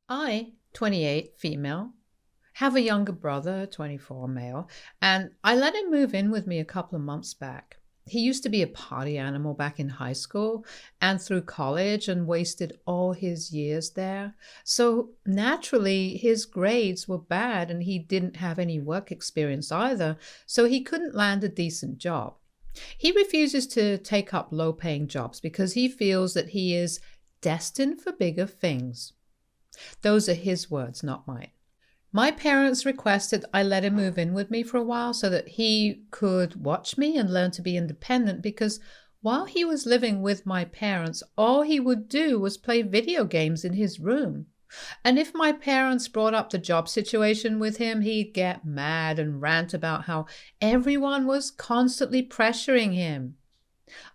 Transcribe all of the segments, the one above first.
I, 28, female, have a younger brother, 24, male, and I let him move in with me a couple of months back. He used to be a party animal back in high school and through college and wasted all his years there. So naturally, his grades were bad and he didn't have any work experience either, so he couldn't land a decent job. He refuses to take up low paying jobs because he feels that he is destined for bigger things. Those are his words, not mine. My parents requested I let him move in with me for a while so that he could watch me and learn to be independent because while he was living with my parents, all he would do was play video games in his room. And if my parents brought up the job situation with him, he'd get mad and rant about how everyone was constantly pressuring him.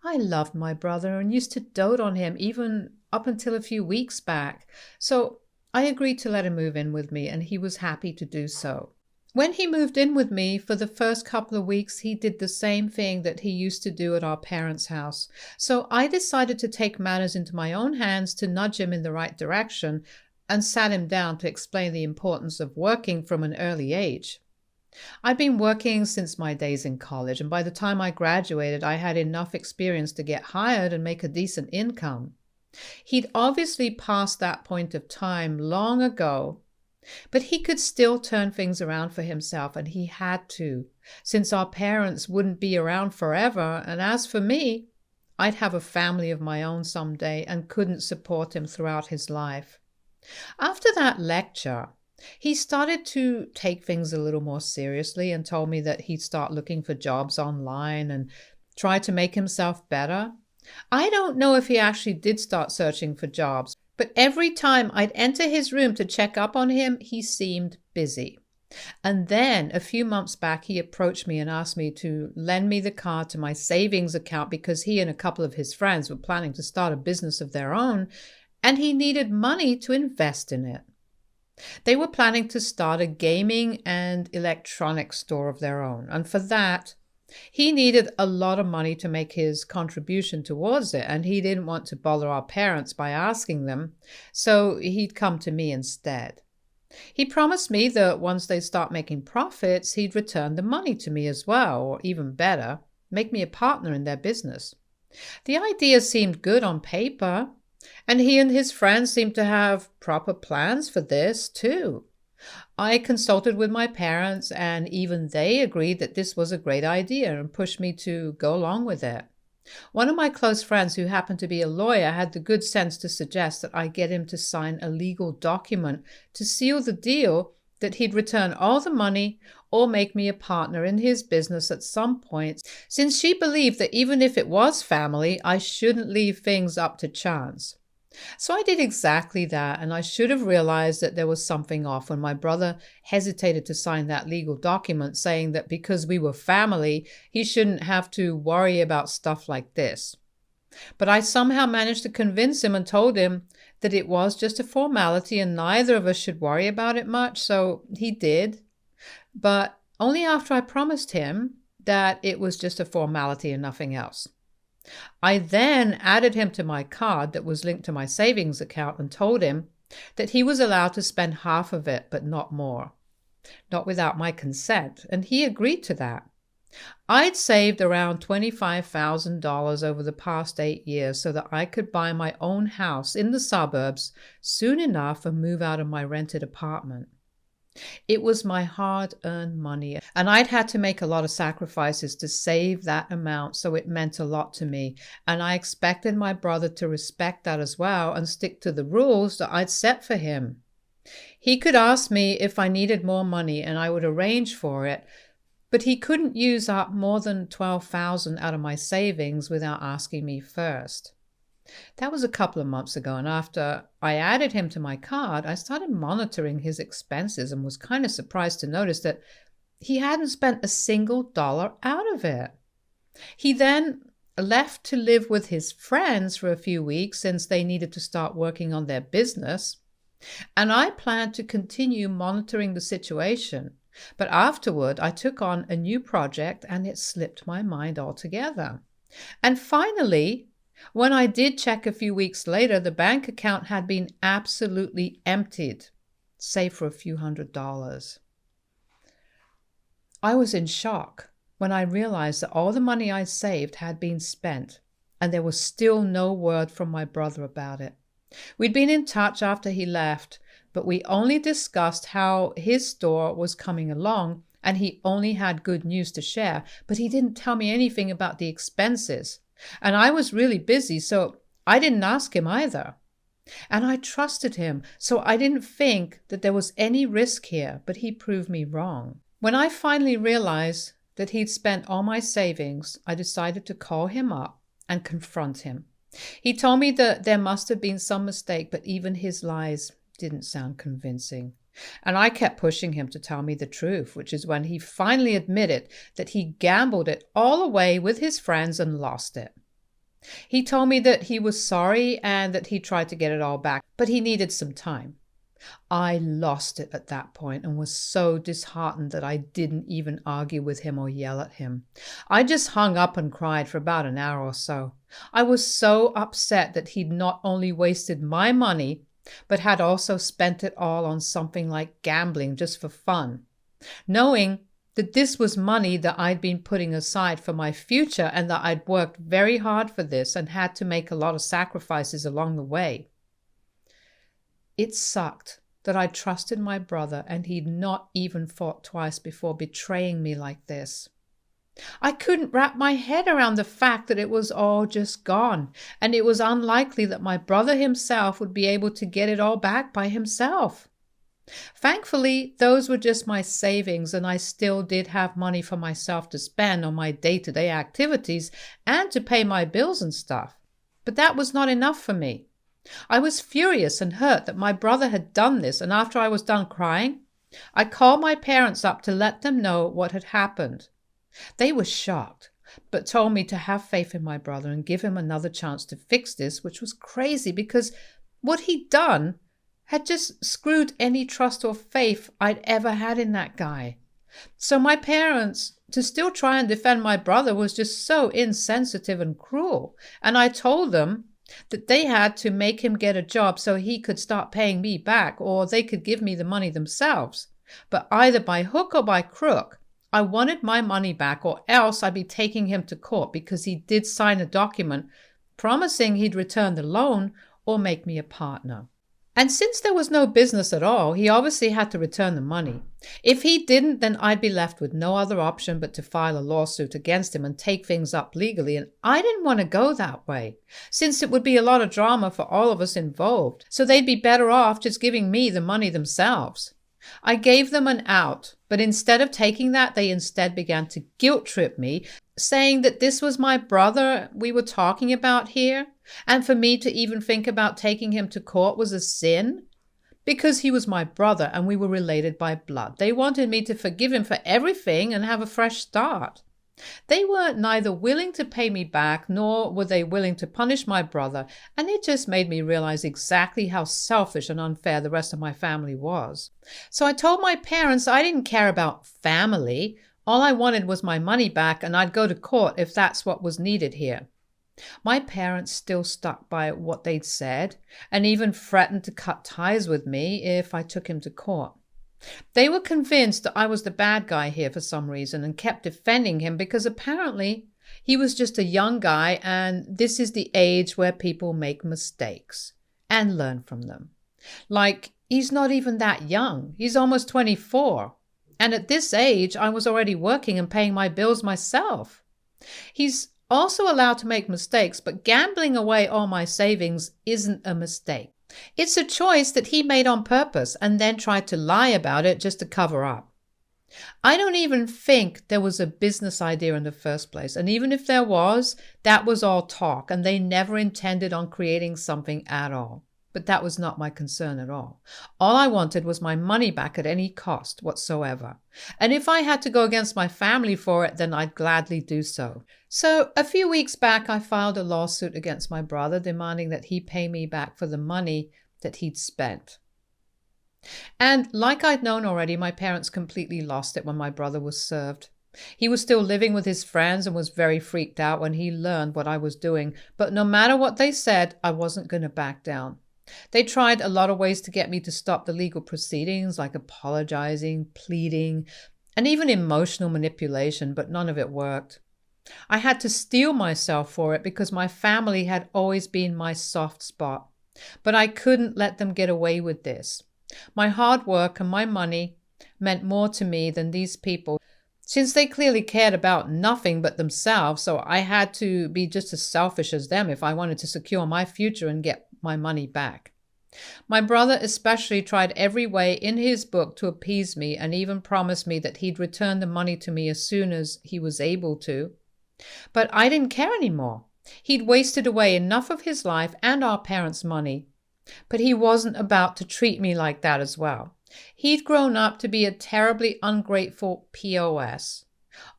I loved my brother and used to dote on him even up until a few weeks back. So I agreed to let him move in with me, and he was happy to do so. When he moved in with me for the first couple of weeks, he did the same thing that he used to do at our parents' house. So I decided to take matters into my own hands to nudge him in the right direction and sat him down to explain the importance of working from an early age. I'd been working since my days in college, and by the time I graduated, I had enough experience to get hired and make a decent income. He'd obviously passed that point of time long ago, but he could still turn things around for himself, and he had to, since our parents wouldn't be around forever, and as for me, I'd have a family of my own someday and couldn't support him throughout his life. After that lecture, he started to take things a little more seriously and told me that he'd start looking for jobs online and try to make himself better. I don't know if he actually did start searching for jobs, but every time I'd enter his room to check up on him, he seemed busy. And then a few months back, he approached me and asked me to lend me the card to my savings account because he and a couple of his friends were planning to start a business of their own, and he needed money to invest in it. They were planning to start a gaming and electronics store of their own, and for that, he needed a lot of money to make his contribution towards it, and he didn't want to bother our parents by asking them, so he'd come to me instead. He promised me that once they start making profits, he'd return the money to me as well, or even better, make me a partner in their business. The idea seemed good on paper, and he and his friends seemed to have proper plans for this, too. I consulted with my parents, and even they agreed that this was a great idea and pushed me to go along with it. One of my close friends, who happened to be a lawyer, had the good sense to suggest that I get him to sign a legal document to seal the deal that he'd return all the money or make me a partner in his business at some point, since she believed that even if it was family, I shouldn't leave things up to chance. So I did exactly that, and I should have realized that there was something off when my brother hesitated to sign that legal document, saying that because we were family, he shouldn't have to worry about stuff like this. But I somehow managed to convince him and told him that it was just a formality and neither of us should worry about it much, so he did. But only after I promised him that it was just a formality and nothing else. I then added him to my card that was linked to my savings account and told him that he was allowed to spend half of it, but not more. Not without my consent, and he agreed to that. I'd saved around $25,000 over the past 8 years so that I could buy my own house in the suburbs soon enough and move out of my rented apartment. It was my hard-earned money, and I'd had to make a lot of sacrifices to save that amount, so it meant a lot to me, and I expected my brother to respect that as well and stick to the rules that I'd set for him. He could ask me if I needed more money, and I would arrange for it, but he couldn't use up more than $12,000 out of my savings without asking me first. That was a couple of months ago, and after I added him to my card, I started monitoring his expenses and was kind of surprised to notice that he hadn't spent a single dollar out of it. He then left to live with his friends for a few weeks since they needed to start working on their business, and I planned to continue monitoring the situation. But afterward, I took on a new project and it slipped my mind altogether. And finally, When I did check a few weeks later, the bank account had been absolutely emptied, save for a few $100s. I was in shock when I realized that all the money I saved had been spent, and there was still no word from my brother about it. We'd been in touch after he left, but we only discussed how his store was coming along, and he only had good news to share, but he didn't tell me anything about the expenses. And I was really busy, so I didn't ask him either. And I trusted him, so I didn't think that there was any risk here, but he proved me wrong. When I finally realized that he'd spent all my savings, I decided to call him up and confront him. He told me that there must have been some mistake, but even his lies didn't sound convincing. And I kept pushing him to tell me the truth, which is when he finally admitted that he gambled it all away with his friends and lost it. He told me that he was sorry and that he tried to get it all back, but he needed some time. I lost it at that point and was so disheartened that I didn't even argue with him or yell at him. I just hung up and cried for about an hour or so. I was so upset that he'd not only wasted my money, but had also spent it all on something like gambling just for fun, knowing that this was money that I'd been putting aside for my future and that I'd worked very hard for this and had to make a lot of sacrifices along the way. It sucked that I trusted my brother and he'd not even thought twice before betraying me like this. I couldn't wrap my head around the fact that it was all just gone, and it was unlikely that my brother himself would be able to get it all back by himself. Thankfully, those were just my savings, and I still did have money for myself to spend on my day-to-day activities and to pay my bills and stuff. But that was not enough for me. I was furious and hurt that my brother had done this, and after I was done crying, I called my parents up to let them know what had happened. They were shocked, but told me to have faith in my brother and give him another chance to fix this, which was crazy because what he'd done had just screwed any trust or faith I'd ever had in that guy. So my parents, to still try and defend my brother, was just so insensitive and cruel, and I told them that they had to make him get a job so he could start paying me back, or they could give me the money themselves. But either by hook or by crook, I wanted my money back, or else I'd be taking him to court because he did sign a document promising he'd return the loan or make me a partner. And since there was no business at all, he obviously had to return the money. If he didn't, then I'd be left with no other option but to file a lawsuit against him and take things up legally, and I didn't want to go that way, since it would be a lot of drama for all of us involved, so they'd be better off just giving me the money themselves. I gave them an out, but instead of taking that, they instead began to guilt trip me, saying that this was my brother we were talking about here, and for me to even think about taking him to court was a sin. Because he was my brother and we were related by blood, they wanted me to forgive him for everything and have a fresh start. They were neither willing to pay me back nor were they willing to punish my brother, and it just made me realize exactly how selfish and unfair the rest of my family was. So I told my parents I didn't care about family. All I wanted was my money back, and I'd go to court if that's what was needed here. My parents still stuck by what they'd said and even threatened to cut ties with me if I took him to court. They were convinced that I was the bad guy here for some reason and kept defending him because apparently he was just a young guy and this is the age where people make mistakes and learn from them. Like, he's not even that young. He's almost 24. And at this age, I was already working and paying my bills myself. He's also allowed to make mistakes, but gambling away all my savings isn't a mistake. It's a choice that he made on purpose and then tried to lie about it just to cover up. I don't even think there was a business idea in the first place, and even if there was, that was all talk, and they never intended on creating something at all. But that was not my concern at all. All I wanted was my money back at any cost whatsoever. And if I had to go against my family for it, then I'd gladly do so. So a few weeks back, I filed a lawsuit against my brother, demanding that he pay me back for the money that he'd spent. And like I'd known already, my parents completely lost it when my brother was served. He was still living with his friends and was very freaked out when he learned what I was doing, but no matter what they said, I wasn't going to back down. They tried a lot of ways to get me to stop the legal proceedings, like apologizing, pleading, and even emotional manipulation, but none of it worked. I had to steel myself for it because my family had always been my soft spot. But I couldn't let them get away with this. My hard work and my money meant more to me than these people, since they clearly cared about nothing but themselves, so I had to be just as selfish as them if I wanted to secure my future and get my money back. My brother especially tried every way in his book to appease me and even promised me that he'd return the money to me as soon as he was able to. But I didn't care anymore. He'd wasted away enough of his life and our parents' money. But he wasn't about to treat me like that as well. He'd grown up to be a terribly ungrateful POS.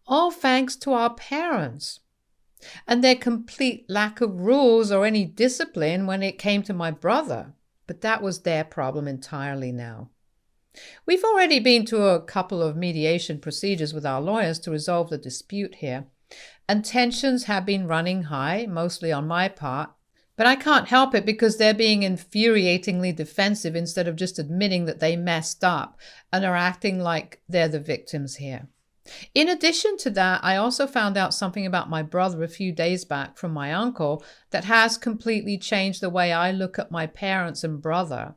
All thanks to our parents and their complete lack of rules or any discipline when it came to my brother. But that was their problem entirely now. We've already been to a couple of mediation procedures with our lawyers to resolve the dispute here, and tensions have been running high, mostly on my part, but I can't help it because they're being infuriatingly defensive instead of just admitting that they messed up and are acting like they're the victims here. In addition to that, I also found out something about my brother a few days back from my uncle that has completely changed the way I look at my parents and brother.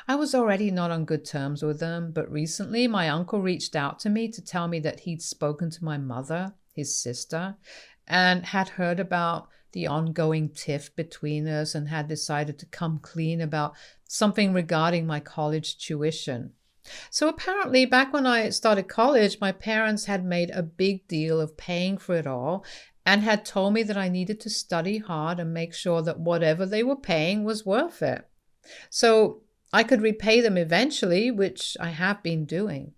I was already not on good terms with them, but recently my uncle reached out to me to tell me that he'd spoken to my mother, his sister, and had heard about the ongoing tiff between us and had decided to come clean about something regarding my college tuition. So apparently, back when I started college, my parents had made a big deal of paying for it all and had told me that I needed to study hard and make sure that whatever they were paying was worth it, so I could repay them eventually, which I have been doing.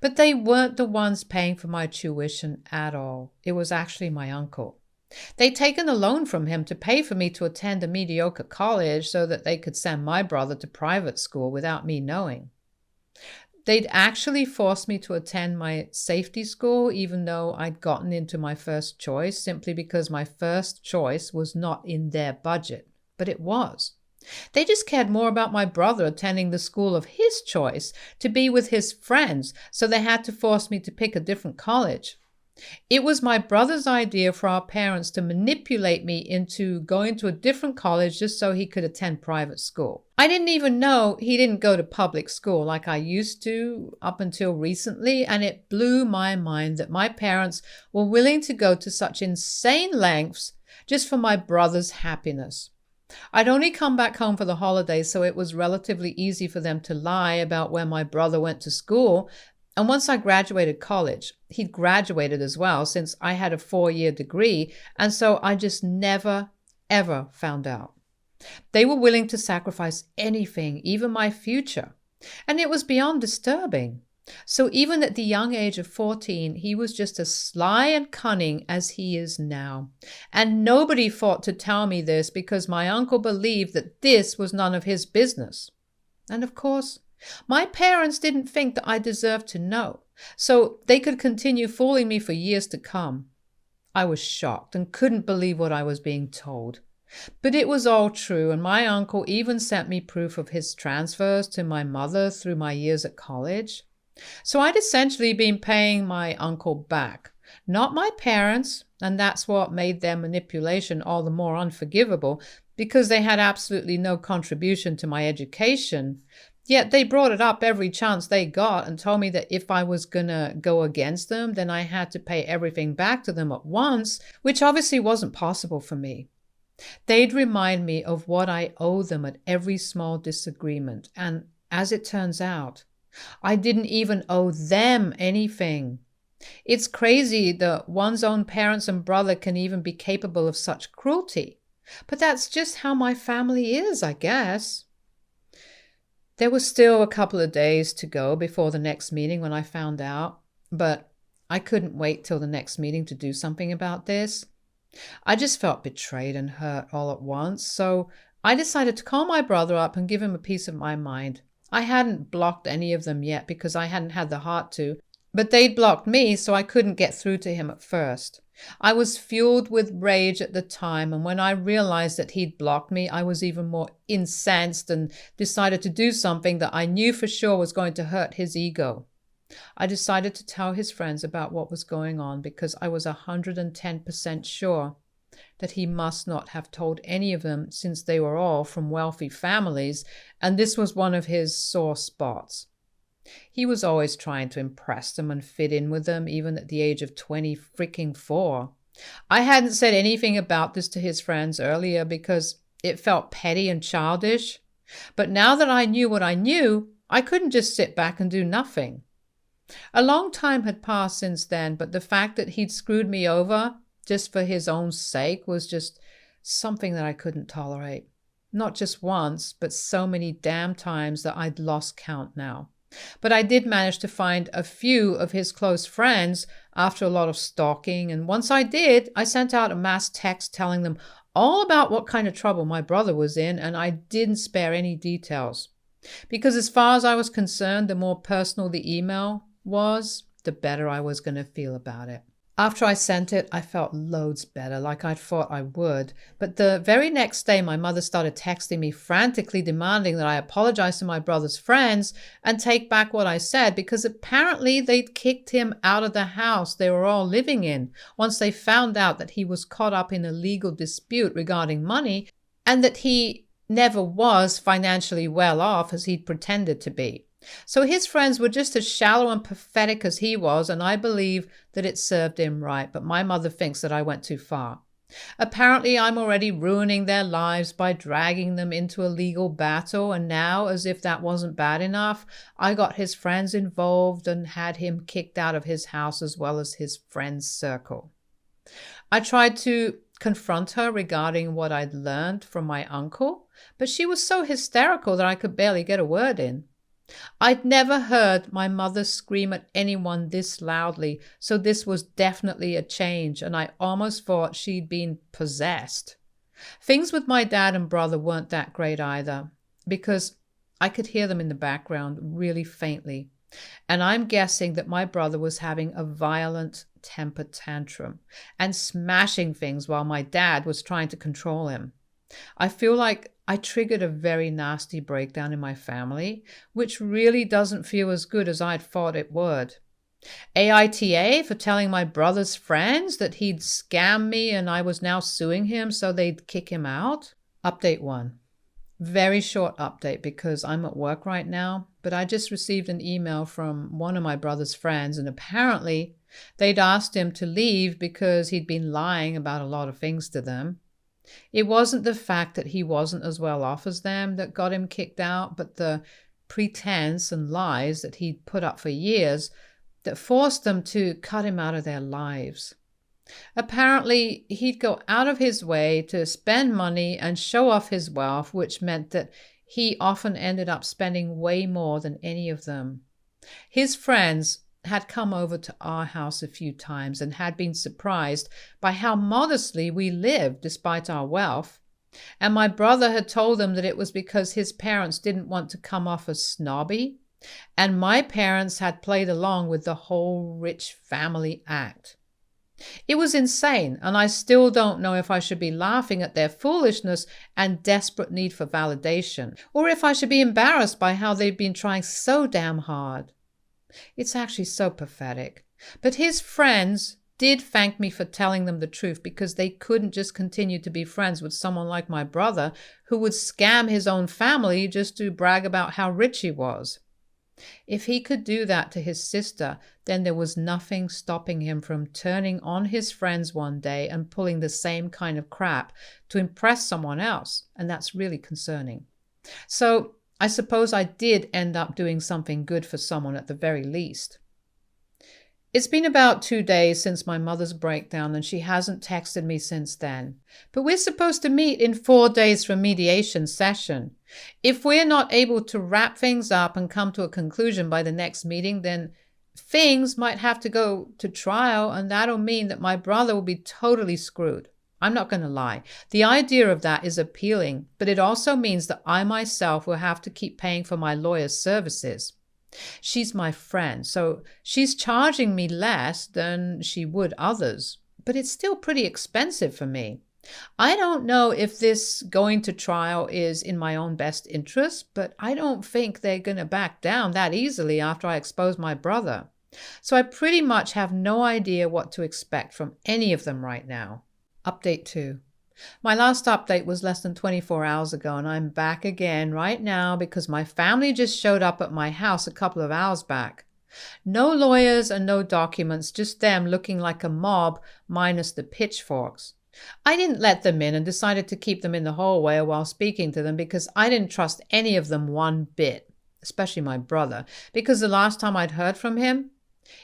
But they weren't the ones paying for my tuition at all. It was actually my uncle. They'd taken a loan from him to pay for me to attend a mediocre college so that they could send my brother to private school without me knowing. They'd actually forced me to attend my safety school, even though I'd gotten into my first choice, simply because my first choice was not in their budget, but it was. They just cared more about my brother attending the school of his choice to be with his friends, so they had to force me to pick a different college. It was my brother's idea for our parents to manipulate me into going to a different college just so he could attend private school. I didn't even know he didn't go to public school like I used to up until recently, and it blew my mind that my parents were willing to go to such insane lengths just for my brother's happiness. I'd only come back home for the holidays, so it was relatively easy for them to lie about where my brother went to school. And once I graduated college, he'd graduated as well since I had a 4-year degree, and so I just never, ever found out. They were willing to sacrifice anything, even my future, and it was beyond disturbing. So even at the young age of 14, he was just as sly and cunning as he is now. And nobody thought to tell me this because my uncle believed that this was none of his business. And of course, my parents didn't think that I deserved to know, so they could continue fooling me for years to come. I was shocked and couldn't believe what I was being told. But it was all true, and my uncle even sent me proof of his transfers to my mother through my years at college. So I'd essentially been paying my uncle back, not my parents, and that's what made their manipulation all the more unforgivable, because they had absolutely no contribution to my education. Yet they brought it up every chance they got and told me that if I was going to go against them, then I had to pay everything back to them at once, which obviously wasn't possible for me. They'd remind me of what I owe them at every small disagreement, and as it turns out, I didn't even owe them anything. It's crazy that one's own parents and brother can even be capable of such cruelty, but that's just how my family is, I guess. There was still a couple of days to go before the next meeting when I found out, but I couldn't wait till the next meeting to do something about this. I just felt betrayed and hurt all at once, so I decided to call my brother up and give him a piece of my mind. I hadn't blocked any of them yet because I hadn't had the heart to, But they'd blocked me, so I couldn't get through to him at first. I was fueled with rage at the time, and when I realized that he'd blocked me, I was even more incensed and decided to do something that I knew for sure was going to hurt his ego. I decided to tell his friends about what was going on because I was 110% sure that he must not have told any of them since they were all from wealthy families, and this was one of his sore spots. He was always trying to impress them and fit in with them, even at the age of 24. I hadn't said anything about this to his friends earlier because it felt petty and childish. But now that I knew what I knew, I couldn't just sit back and do nothing. A long time had passed since then, but the fact that he'd screwed me over just for his own sake was just something that I couldn't tolerate. Not just once, but so many damn times that I'd lost count now. But I did manage to find a few of his close friends after a lot of stalking, and once I did, I sent out a mass text telling them all about what kind of trouble my brother was in, and I didn't spare any details. Because as far as I was concerned, the more personal the email was, the better I was going to feel about it. After I sent it, I felt loads better, like I'd thought I would. But the very next day, my mother started texting me, frantically demanding that I apologize to my brother's friends and take back what I said, because apparently they'd kicked him out of the house they were all living in once they found out that he was caught up in a legal dispute regarding money and that he never was financially well off as he'd pretended to be. So his friends were just as shallow and pathetic as he was, and I believe that it served him right, but my mother thinks that I went too far. Apparently, I'm already ruining their lives by dragging them into a legal battle, and now, as if that wasn't bad enough, I got his friends involved and had him kicked out of his house as well as his friends' circle. I tried to confront her regarding what I'd learned from my uncle, but she was so hysterical that I could barely get a word in. I'd never heard my mother scream at anyone this loudly, so this was definitely a change, and I almost thought she'd been possessed. Things with my dad and brother weren't that great either, because I could hear them in the background really faintly, and I'm guessing that my brother was having a violent temper tantrum and smashing things while my dad was trying to control him. I feel like I triggered a very nasty breakdown in my family, which really doesn't feel as good as I'd thought it would. AITA for telling my brother's friends that he'd scammed me and I was now suing him so they'd kick him out. Update 1. Very short update because I'm at work right now, but I just received an email from one of my brother's friends, and apparently they'd asked him to leave because he'd been lying about a lot of things to them. It wasn't the fact that he wasn't as well off as them that got him kicked out, but the pretense and lies that he'd put up for years that forced them to cut him out of their lives. Apparently, he'd go out of his way to spend money and show off his wealth, which meant that he often ended up spending way more than any of them. His friends had come over to our house a few times and had been surprised by how modestly we lived despite our wealth. And my brother had told them that it was because his parents didn't want to come off as snobby, and my parents had played along with the whole rich family act. It was insane, and I still don't know if I should be laughing at their foolishness and desperate need for validation, or if I should be embarrassed by how they've been trying so damn hard. It's actually so pathetic. But his friends did thank me for telling them the truth, because they couldn't just continue to be friends with someone like my brother who would scam his own family just to brag about how rich he was. If he could do that to his sister, then there was nothing stopping him from turning on his friends one day and pulling the same kind of crap to impress someone else, and that's really concerning. So I suppose I did end up doing something good for someone at the very least. It's been about 2 days since my mother's breakdown, and she hasn't texted me since then. But we're supposed to meet in 4 days for a mediation session. If we're not able to wrap things up and come to a conclusion by the next meeting, then things might have to go to trial, and that'll mean that my brother will be totally screwed. I'm not going to lie. The idea of that is appealing, but it also means that I myself will have to keep paying for my lawyer's services. She's my friend, so she's charging me less than she would others, but it's still pretty expensive for me. I don't know if this going to trial is in my own best interest, but I don't think they're going to back down that easily after I expose my brother. So I pretty much have no idea what to expect from any of them right now. Update 2. My last update was less than 24 hours ago, and I'm back again right now because my family just showed up at my house a couple of hours back. No lawyers and no documents, just them looking like a mob minus the pitchforks. I didn't let them in and decided to keep them in the hallway while speaking to them because I didn't trust any of them one bit, especially my brother, because the last time I'd heard from him,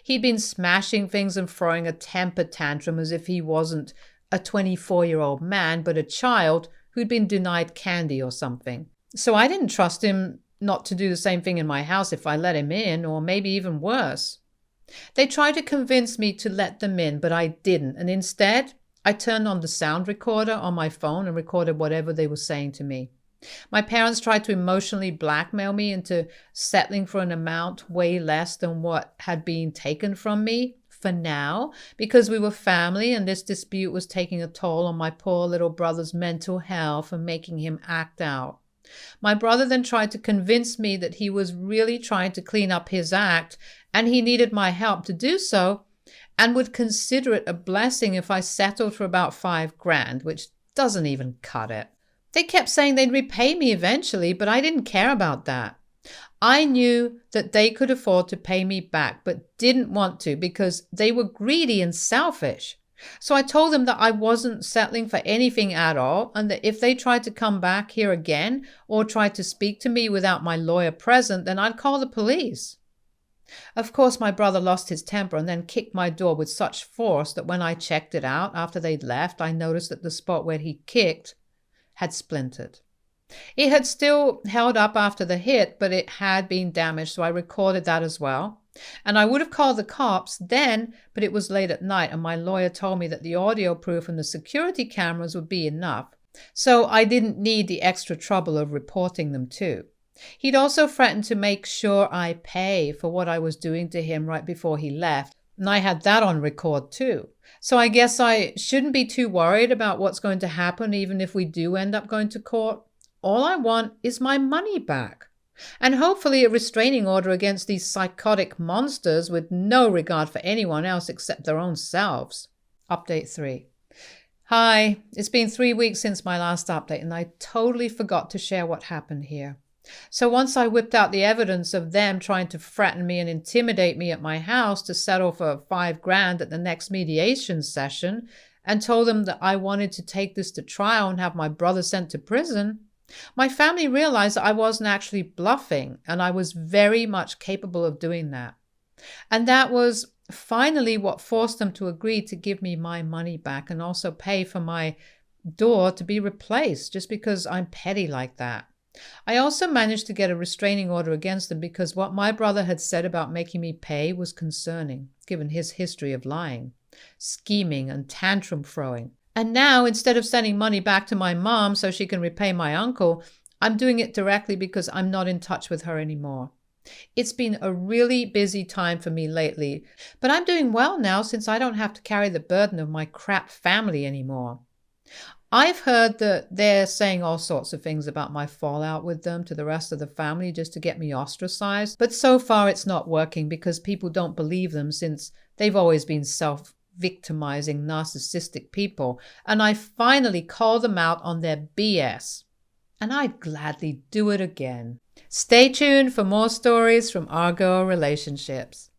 he'd been smashing things and throwing a temper tantrum as if he wasn't a 24-year-old man, but a child who'd been denied candy or something. So I didn't trust him not to do the same thing in my house if I let him in, or maybe even worse. They tried to convince me to let them in, but I didn't, and instead, I turned on the sound recorder on my phone and recorded whatever they were saying to me. My parents tried to emotionally blackmail me into settling for an amount way less than what had been taken from me for now, because we were family and this dispute was taking a toll on my poor little brother's mental health and making him act out. My brother then tried to convince me that he was really trying to clean up his act and he needed my help to do so, and would consider it a blessing if I settled for about $5,000, which doesn't even cut it. They kept saying they'd repay me eventually, but I didn't care about that. I knew that they could afford to pay me back, but didn't want to because they were greedy and selfish. So I told them that I wasn't settling for anything at all, and that if they tried to come back here again or tried to speak to me without my lawyer present, then I'd call the police. Of course, my brother lost his temper and then kicked my door with such force that when I checked it out after they'd left, I noticed that the spot where he kicked had splintered. It had still held up after the hit, but it had been damaged, so I recorded that as well. And I would have called the cops then, but it was late at night, and my lawyer told me that the audio proof and the security cameras would be enough, so I didn't need the extra trouble of reporting them too. He'd also threatened to make sure I pay for what I was doing to him right before he left, and I had that on record too. So I guess I shouldn't be too worried about what's going to happen even if we do end up going to court. All I want is my money back. And hopefully a restraining order against these psychotic monsters with no regard for anyone else except their own selves. Update 3. Hi, it's been 3 weeks since my last update and I totally forgot to share what happened here. So once I whipped out the evidence of them trying to threaten me and intimidate me at my house to settle for $5,000 at the next mediation session and told them that I wanted to take this to trial and have my brother sent to prison, my family realized that I wasn't actually bluffing and I was very much capable of doing that. And that was finally what forced them to agree to give me my money back and also pay for my door to be replaced just because I'm petty like that. I also managed to get a restraining order against them because what my brother had said about making me pay was concerning, given his history of lying, scheming, and tantrum throwing. And now, instead of sending money back to my mom so she can repay my uncle, I'm doing it directly because I'm not in touch with her anymore. It's been a really busy time for me lately, but I'm doing well now since I don't have to carry the burden of my crap family anymore. I've heard that they're saying all sorts of things about my fallout with them to the rest of the family just to get me ostracized, but so far it's not working because people don't believe them since they've always been self-victimizing, narcissistic people, and I finally call them out on their BS. And I'd gladly do it again. Stay tuned for more stories from our girl relationships.